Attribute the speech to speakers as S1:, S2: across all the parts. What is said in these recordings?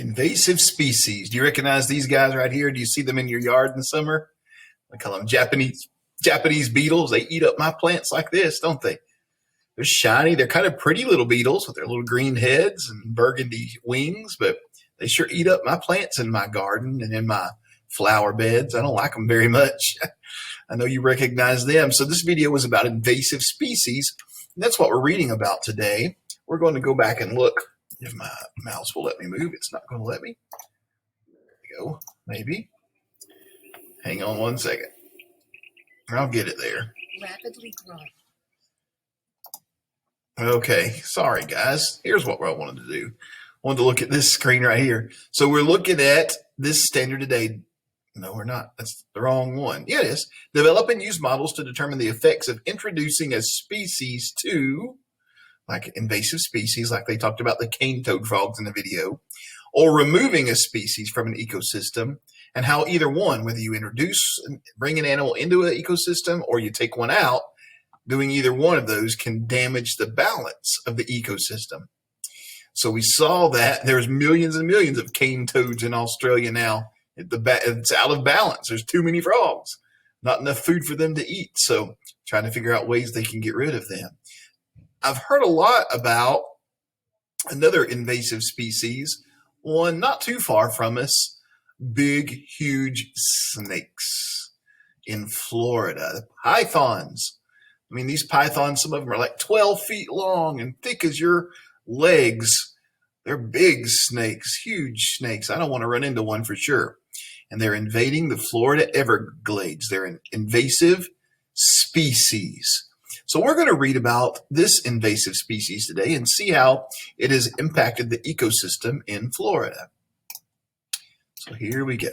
S1: Invasive species. Do you recognize these guys right here? Do you see them in your yard in the summer? I call them Japanese beetles. They eat up my plants like this, don't they? They're shiny. They're kind of pretty little beetles with their little green heads and burgundy wings, but they sure eat up my plants in my garden and in my flower beds. I don't like them very much. I know you recognize them. So this video was about invasive species. And that's what we're reading about today. We're going to go back and look. If my mouse will let me move, it's not going to let me. There we go. Maybe. Hang on one second. I'll get it there.
S2: Rapidly growing.
S1: Okay. Sorry, guys. Here's what I wanted to do. I wanted to look at this screen right here. So we're looking at this standard today. No, we're not. That's the wrong one. Yeah, it is. Develop and use models to determine the effects of introducing a species to, like invasive species, like they talked about the cane-toed frogs in the video, or removing a species from an ecosystem, and how either one, whether you bring an animal into an ecosystem or you take one out, doing either one of those can damage the balance of the ecosystem. So we saw that there's millions and millions of cane-toads in Australia now. It's out of balance. There's too many frogs, not enough food for them to eat. So trying to figure out ways they can get rid of them. I've heard a lot about another invasive species, one not too far from us, big, huge snakes in Florida, the pythons. I mean, these pythons, some of them are like 12 feet long and thick as your legs. They're big snakes, huge snakes. I don't want to run into one for sure. And they're invading the Florida Everglades. They're an invasive species. So we're going to read about this invasive species today and see how it has impacted the ecosystem in Florida. So here we go.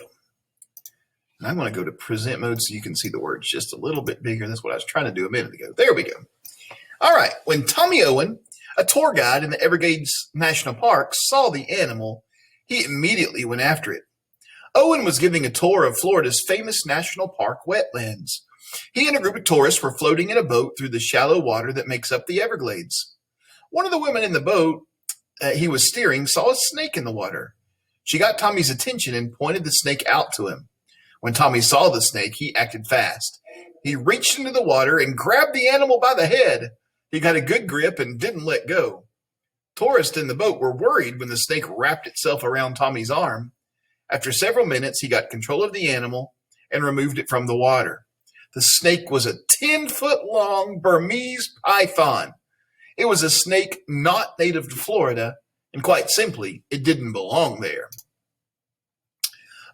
S1: And I'm going to go to present mode so you can see the words just a little bit bigger. That's what I was trying to do a minute ago. There we go. All right. When Tommy Owen, a tour guide in the Everglades National Park, saw the animal, he immediately went after it. Owen was giving a tour of Florida's famous national park wetlands. He and a group of tourists were floating in a boat through the shallow water that makes up the Everglades. One of the women in the boat he was steering saw a snake in the water. She got Tommy's attention and pointed the snake out to him. When Tommy saw the snake, he acted fast. He reached into the water and grabbed the animal by the head. He got a good grip and didn't let go. Tourists in the boat were worried when the snake wrapped itself around Tommy's arm. After several minutes, he got control of the animal and removed it from the water. The snake was a 10-foot-long Burmese python. It was a snake not native to Florida, and quite simply, it didn't belong there.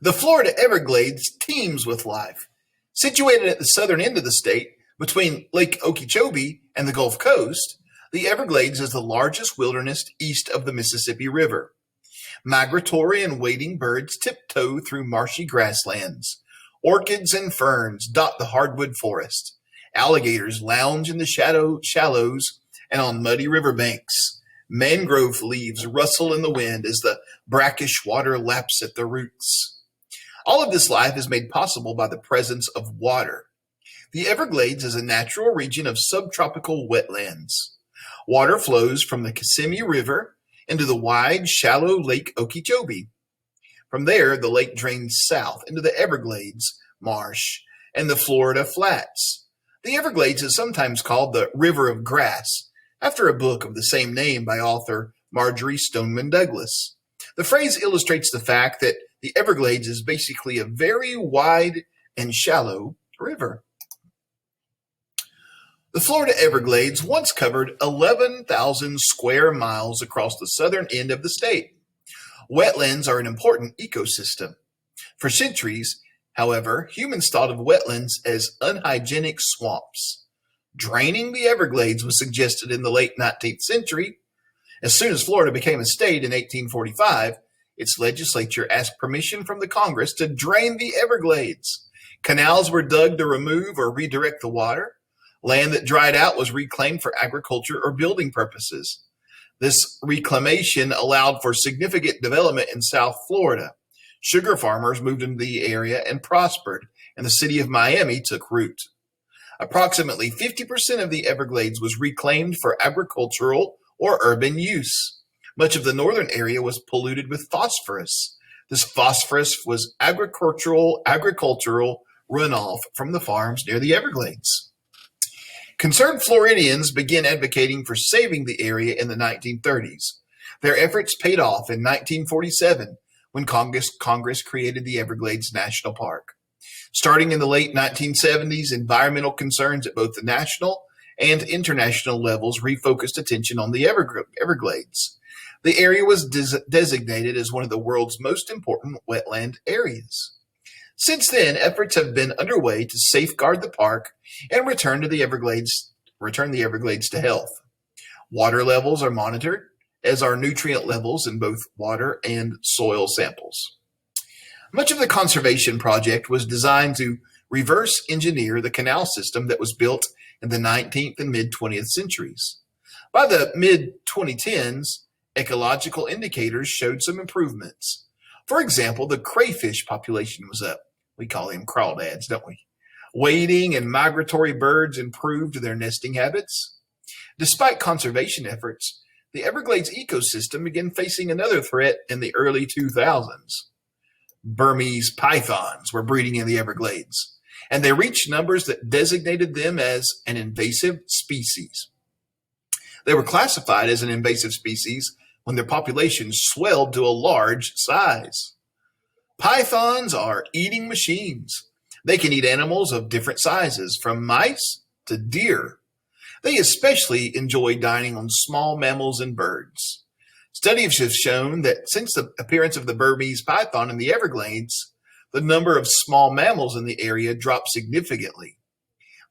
S1: The Florida Everglades teems with life. Situated at the southern end of the state, between Lake Okeechobee and the Gulf Coast, the Everglades is the largest wilderness east of the Mississippi River. Migratory and wading birds tiptoe through marshy grasslands. Orchids and ferns dot the hardwood forest. Alligators lounge in the shallows and on muddy riverbanks. Mangrove leaves rustle in the wind as the brackish water laps at the roots. All of this life is made possible by the presence of water. The Everglades is a natural region of subtropical wetlands. Water flows from the Kissimmee River into the wide, shallow Lake Okeechobee. From there, the lake drains south into the Everglades marsh and the Florida flats. The Everglades is sometimes called the River of Grass, after a book of the same name by author Marjorie Stoneman Douglas. The phrase illustrates the fact that the Everglades is basically a very wide and shallow river. The Florida Everglades once covered 11,000 square miles across the southern end of the state. Wetlands are an important ecosystem. For centuries, however, humans thought of wetlands as unhygienic swamps. Draining the Everglades was suggested in the late 19th century. As soon as Florida became a state in 1845, its legislature asked permission from the Congress to drain the Everglades. Canals were dug to remove or redirect the water. Land that dried out was reclaimed for agriculture or building purposes. This reclamation allowed for significant development in South Florida. Sugar farmers moved into the area and prospered, and the city of Miami took root. Approximately 50% of the Everglades was reclaimed for agricultural or urban use. Much of the northern area was polluted with phosphorus. This phosphorus was agricultural runoff from the farms near the Everglades. Concerned Floridians began advocating for saving the area in the 1930s. Their efforts paid off in 1947 when Congress created the Everglades National Park. Starting in the late 1970s, environmental concerns at both the national and international levels refocused attention on the Everglades. The area was designated as one of the world's most important wetland areas. Since then, efforts have been underway to safeguard the park and return the Everglades to health. Water levels are monitored, as are nutrient levels in both water and soil samples. Much of the conservation project was designed to reverse engineer the canal system that was built in the 19th and mid-20th centuries. By the mid-2010s, ecological indicators showed some improvements. For example, the crayfish population was up. We call them crawdads, don't we? Wading and migratory birds improved their nesting habits. Despite conservation efforts, the Everglades ecosystem began facing another threat in the early 2000s. Burmese pythons were breeding in the Everglades, and they reached numbers that designated them as an invasive species. They were classified as an invasive species when their population swelled to a large size. Pythons are eating machines. They can eat animals of different sizes, from mice to deer. They especially enjoy dining on small mammals and birds. Studies have shown that since the appearance of the Burmese python in the Everglades, the number of small mammals in the area dropped significantly.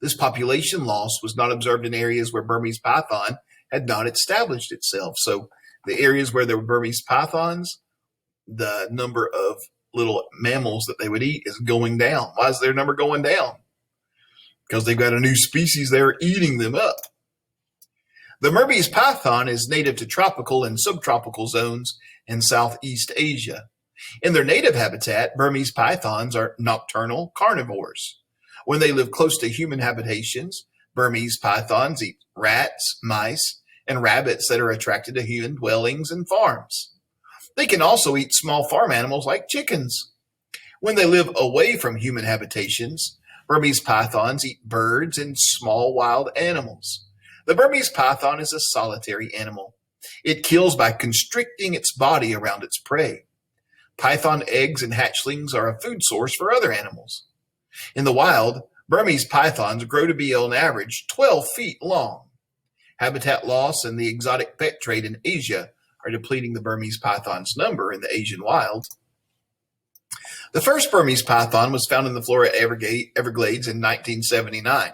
S1: This population loss was not observed in areas where Burmese python had not established itself. So the areas where there were Burmese pythons, the number of little mammals that they would eat is going down. Why is their number going down? Because they've got a new species there eating them up. The Burmese python is native to tropical and subtropical zones in Southeast Asia. In their native habitat, Burmese pythons are nocturnal carnivores. When they live close to human habitations, Burmese pythons eat rats, mice, and rabbits that are attracted to human dwellings and farms. They can also eat small farm animals like chickens. When they live away from human habitations, Burmese pythons eat birds and small wild animals. The Burmese python is a solitary animal. It kills by constricting its body around its prey. Python eggs and hatchlings are a food source for other animals. In the wild, Burmese pythons grow to be on average 12 feet long. Habitat loss and the exotic pet trade in Asia are depleting the Burmese python's number in the Asian wild. The first Burmese python was found in the Florida Everglades in 1979.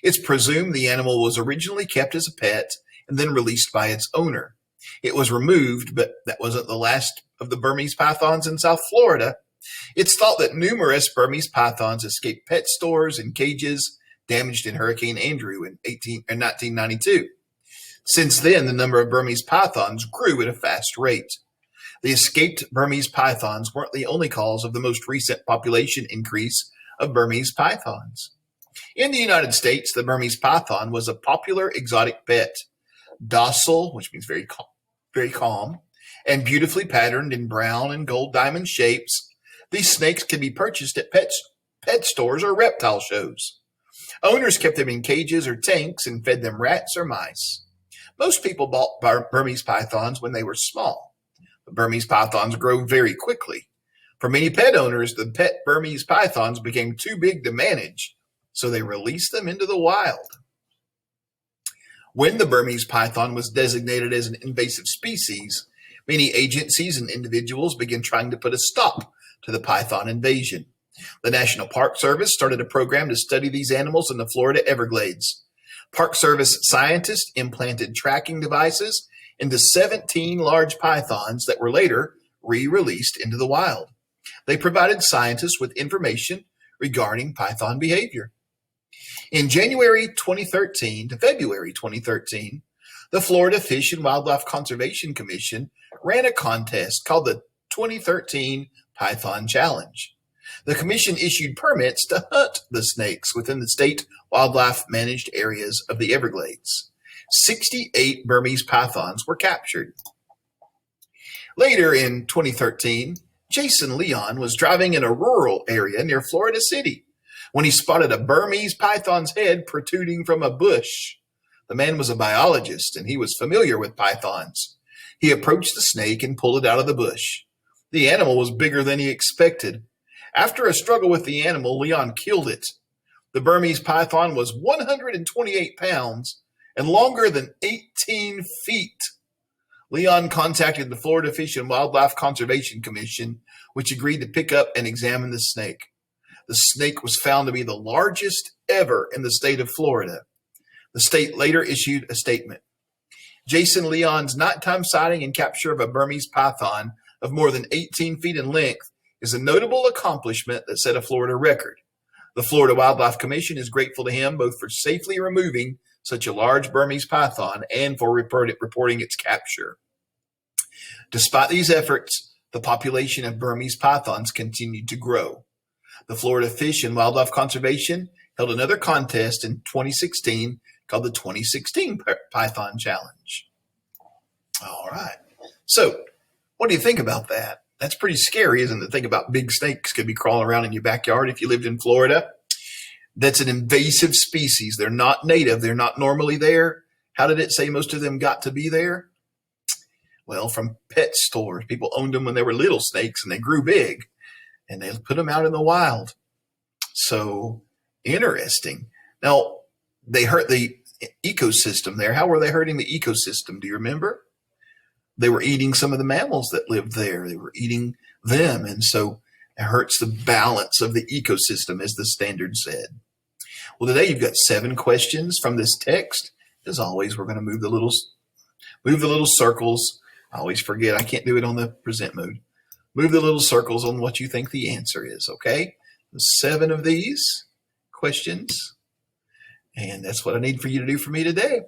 S1: It's presumed the animal was originally kept as a pet and then released by its owner. It was removed, but that wasn't the last of the Burmese pythons in South Florida. It's thought that numerous Burmese pythons escaped pet stores and cages damaged in Hurricane Andrew in 1992. Since then, the number of Burmese pythons grew at a fast rate. The escaped Burmese pythons weren't the only cause of the most recent population increase of Burmese pythons. In the United States, the Burmese python was a popular exotic pet. Docile, which means very calm, and beautifully patterned in brown and gold diamond shapes, these snakes can be purchased at pet stores or reptile shows. Owners kept them in cages or tanks and fed them rats or mice. Most people bought Burmese pythons when they were small. But Burmese pythons grow very quickly. For many pet owners, the pet Burmese pythons became too big to manage, so they released them into the wild. When the Burmese python was designated as an invasive species, many agencies and individuals began trying to put a stop to the python invasion. The National Park Service started a program to study these animals in the Florida Everglades. Park Service scientists implanted tracking devices into 17 large pythons that were later re-released into the wild. They provided scientists with information regarding python behavior. In January 2013 to February 2013, the Florida Fish and Wildlife Conservation Commission ran a contest called the 2013 Python Challenge. The commission issued permits to hunt the snakes within the state wildlife managed areas of the Everglades. 68 Burmese pythons were captured. Later in 2013, Jason Leon was driving in a rural area near Florida City when he spotted a Burmese python's head protruding from a bush. The man was a biologist and he was familiar with pythons. He approached the snake and pulled it out of the bush. The animal was bigger than he expected. After a struggle with the animal, Leon killed it. The Burmese python was 128 pounds and longer than 18 feet. Leon contacted the Florida Fish and Wildlife Conservation Commission, which agreed to pick up and examine the snake. The snake was found to be the largest ever in the state of Florida. The state later issued a statement. Jason Leon's nighttime sighting and capture of a Burmese python of more than 18 feet in length is a notable accomplishment that set a Florida record. The Florida Wildlife Commission is grateful to him both for safely removing such a large Burmese python and for reporting its capture. Despite these efforts, the population of Burmese pythons continued to grow. The Florida Fish and Wildlife Conservation held another contest in 2016 called the 2016 Python Challenge. All right. So, what do you think about that? That's pretty scary, isn't it? To think about big snakes could be crawling around in your backyard if you lived in Florida. That's an invasive species. They're not native. They're not normally there. How did it say most of them got to be there? Well, from pet stores. People owned them when they were little snakes and they grew big and they put them out in the wild. So interesting. Now, they hurt the ecosystem there. How were they hurting the ecosystem? Do you remember? They were eating some of the mammals that lived there. They were eating them. And so it hurts the balance of the ecosystem, as the standard said. Well, today you've got 7 questions from this text. As always, we're going to move the little circles. I always forget. I can't do it on the present mode. Move the little circles on what you think the answer is, okay? 7 of these questions. And that's what I need for you to do for me today.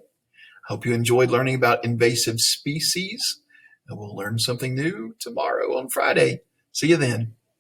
S1: Hope you enjoyed learning about invasive species. And we'll learn something new tomorrow on Friday. See you then.